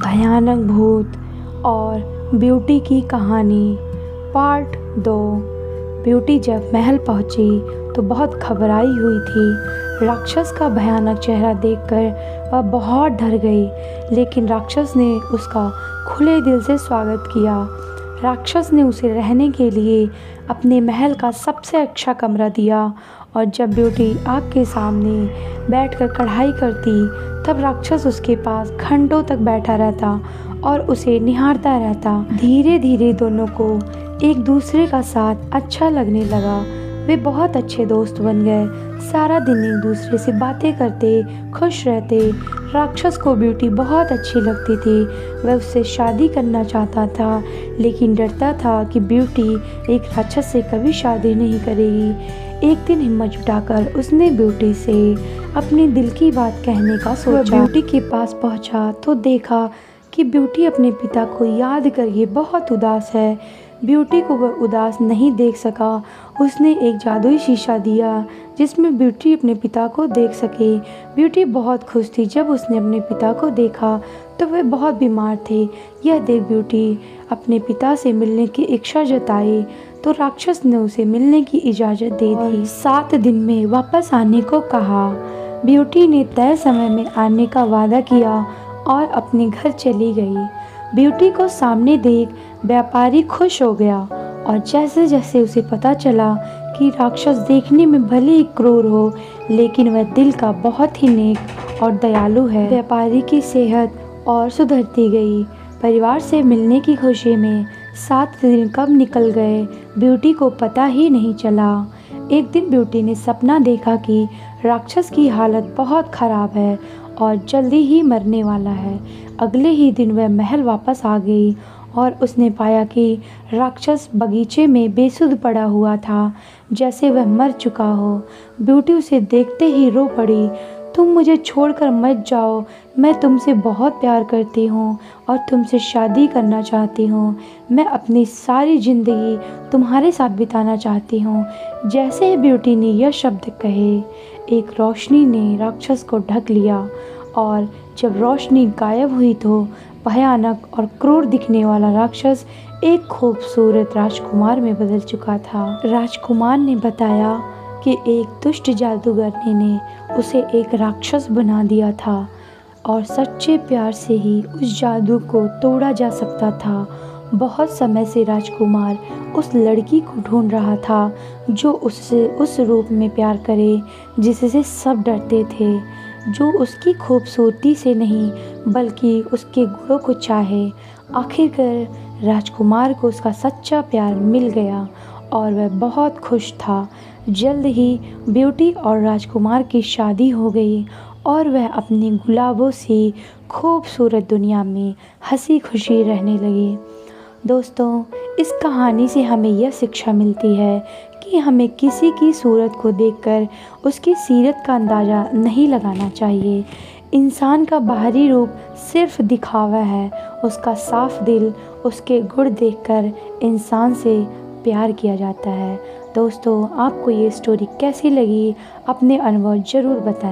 भयानक भूत और ब्यूटी की कहानी पार्ट 2। ब्यूटी जब महल पहुंची तो बहुत घबराई हुई थी। राक्षस का भयानक चेहरा देखकर वह बहुत डर गई, लेकिन राक्षस ने उसका खुले दिल से स्वागत किया। राक्षस ने उसे रहने के लिए अपने महल का सबसे अच्छा कमरा दिया और जब ब्यूटी आग के सामने बैठकर कढ़ाई करती तब राक्षस उसके पास घंटों तक बैठा रहता और उसे निहारता रहता। धीरे धीरे दोनों को एक दूसरे का साथ अच्छा लगने लगा। वे बहुत अच्छे दोस्त बन गए। सारा दिन एक दूसरे से बातें करते, खुश रहते। राक्षस को ब्यूटी बहुत अच्छी लगती थी। वह उससे शादी करना चाहता था, लेकिन डरता था कि ब्यूटी एक राक्षस से कभी शादी नहीं करेगी। एक दिन हिम्मत जुटाकर उसने ब्यूटी से अपने दिल की बात कहने का सोचा। ब्यूटी के पास पहुंचा तो देखा कि ब्यूटी अपने पिता को याद करके बहुत उदास है। ब्यूटी को वह उदास नहीं देख सका। उसने एक जादुई शीशा दिया जिसमें ब्यूटी अपने पिता को देख सके। ब्यूटी बहुत खुश थी। जब उसने अपने पिता को देखा तो वे बहुत बीमार थे। यह देख ब्यूटी अपने पिता से मिलने की इच्छा जताई तो राक्षस ने उसे मिलने की इजाज़त दे दी। 7 दिन में वापस आने को कहा। ब्यूटी ने तय समय में आने का वादा किया और अपने घर चली गई। ब्यूटी को सामने देख व्यापारी खुश हो गया और जैसे जैसे उसे पता चला कि राक्षस देखने में भले ही क्रूर हो, लेकिन वह दिल का बहुत ही नेक और दयालु है, व्यापारी की सेहत और सुधरती गई। परिवार से मिलने की खुशी में 7 दिन कब निकल गए ब्यूटी को पता ही नहीं चला। एक दिन ब्यूटी ने सपना देखा कि राक्षस की हालत बहुत खराब है और जल्दी ही मरने वाला है। अगले ही दिन वह महल वापस आ गई और उसने पाया कि राक्षस बगीचे में बेसुध पड़ा हुआ था, जैसे वह मर चुका हो। ब्यूटी उसे देखते ही रो पड़ी। तुम मुझे छोड़कर मत जाओ, मैं तुमसे बहुत प्यार करती हूँ और तुमसे शादी करना चाहती हूँ। मैं अपनी सारी ज़िंदगी तुम्हारे साथ बिताना चाहती हूँ। जैसे ही ब्यूटी ने यह शब्द कहे, एक रोशनी ने राक्षस को ढक लिया और जब रोशनी गायब हुई तो भयानक और क्रूर दिखने वाला राक्षस एक खूबसूरत राजकुमार में बदल चुका था। राजकुमार ने बताया कि एक दुष्ट जादूगर ने उसे एक राक्षस बना दिया था और सच्चे प्यार से ही उस जादू को तोड़ा जा सकता था। बहुत समय से राजकुमार उस लड़की को ढूंढ रहा था जो उससे उस रूप में प्यार करे जिससे सब डरते थे, जो उसकी खूबसूरती से नहीं बल्कि उसके गुणों को चाहे। आखिरकार राजकुमार को उसका सच्चा प्यार मिल गया और वह बहुत खुश था। जल्द ही ब्यूटी और राजकुमार की शादी हो गई और वह अपने गुलाबों सी खूबसूरत दुनिया में हंसी खुशी रहने लगी। दोस्तों, इस कहानी से हमें यह शिक्षा मिलती है कि हमें किसी की सूरत को देखकर उसकी सीरत का अंदाज़ा नहीं लगाना चाहिए। इंसान का बाहरी रूप सिर्फ दिखावा है, उसका साफ दिल, उसके गुण देखकर इंसान से प्यार किया जाता है। दोस्तों, आपको ये स्टोरी कैसी लगी? अपने अनुभव ज़रूर बताएं।